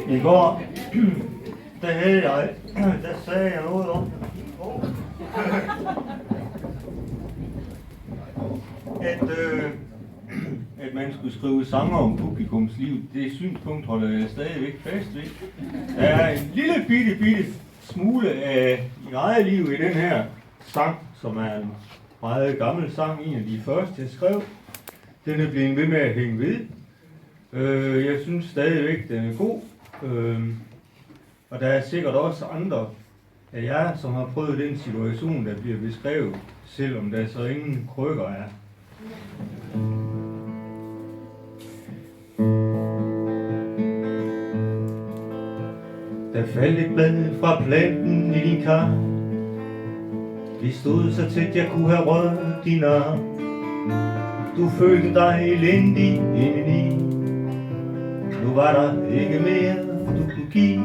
I går, der sagde jeg noget om, at man skulle skrive sange om publikums liv. Det synspunkt holder jeg stadigvæk fast ved. Der er en lille bitte smule af mit eget liv i den her sang, som er en meget gammel sang, en af de første jeg skrev. Den er blevet ved med at hænge ved. Jeg synes stadigvæk, den er god. Og der er sikkert også andre af jer, som har prøvet den situation, der bliver beskrevet, selvom der så ingen krykker er. Der faldt et blad fra planten i din kar. Vi stod så tæt, jeg kunne have rørt din arm. Du følte dig elendig indeni. Nu var der ikke mere, du kunne give.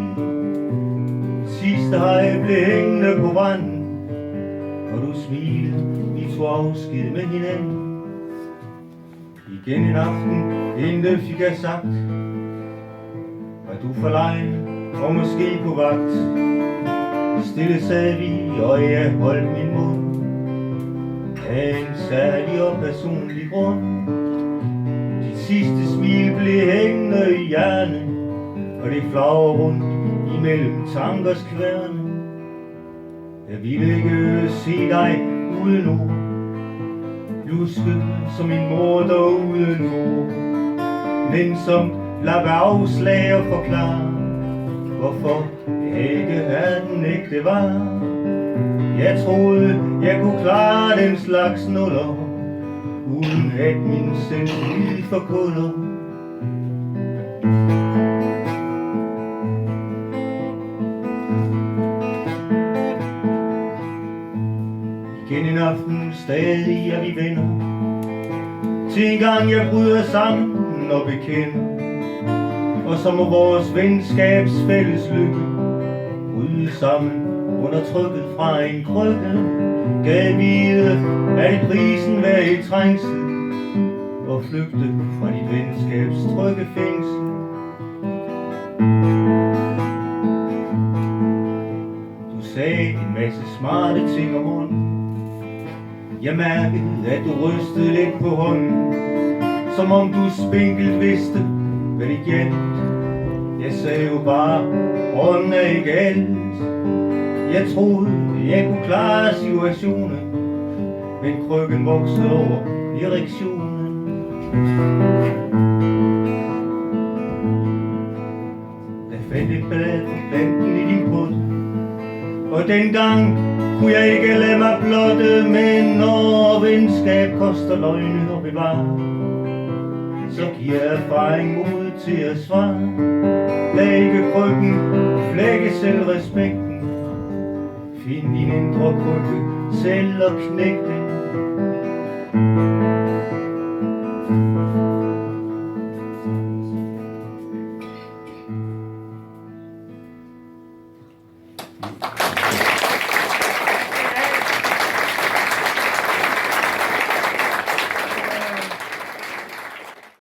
Sidste hej blev hængende på randen, og du smilede, vi tog afsked med hinanden. Igen en aften, intet fik jeg sagt. Var du forlegen, og måske på vagt. Stille sad vi, og jeg holdt min mund. Af en særlig og personlig grund. Dit sidste smil blev hængende i hjernen, og det flagrer rundt imellem tankers kværne. Jeg ville ikke se dig uden ord. Lusket som min mor der uden ord. Men som lader afslag og forklare, hvorfor jeg ikke er den ægte var. Jeg troede, jeg kunne klare den slags nuller, uden at min selvtillid forkuller. Igen en aften, stadig er vi venner. Til en gang jeg bryder sammen og bekender, og så må vores venskabs fælles lykke bryde sammen under trykket fra en krykke. Gav vide, at prisen var i trængsel, og flygte fra dit venskabs trygge fængsel. Du sagde en masse smarte ting om hånden. Jeg mærkede, at du rystede lidt på hånden, som om du spinkelt vidste, hvad det gjaldt. Jeg sagde jo bare, ånden er ikke alt. Jeg troede, jeg kunne klare situationen, men krykken voksede over erektionen. Der faldt et blad på planten i din put, og dengang kunne jeg ikke lade mig blotte. Men når venskab koster løgne og bevare, så giver erfaring mod til at svare. Lad ikke krykken flække selv respekten. Find din indre krykke selv og knæk den.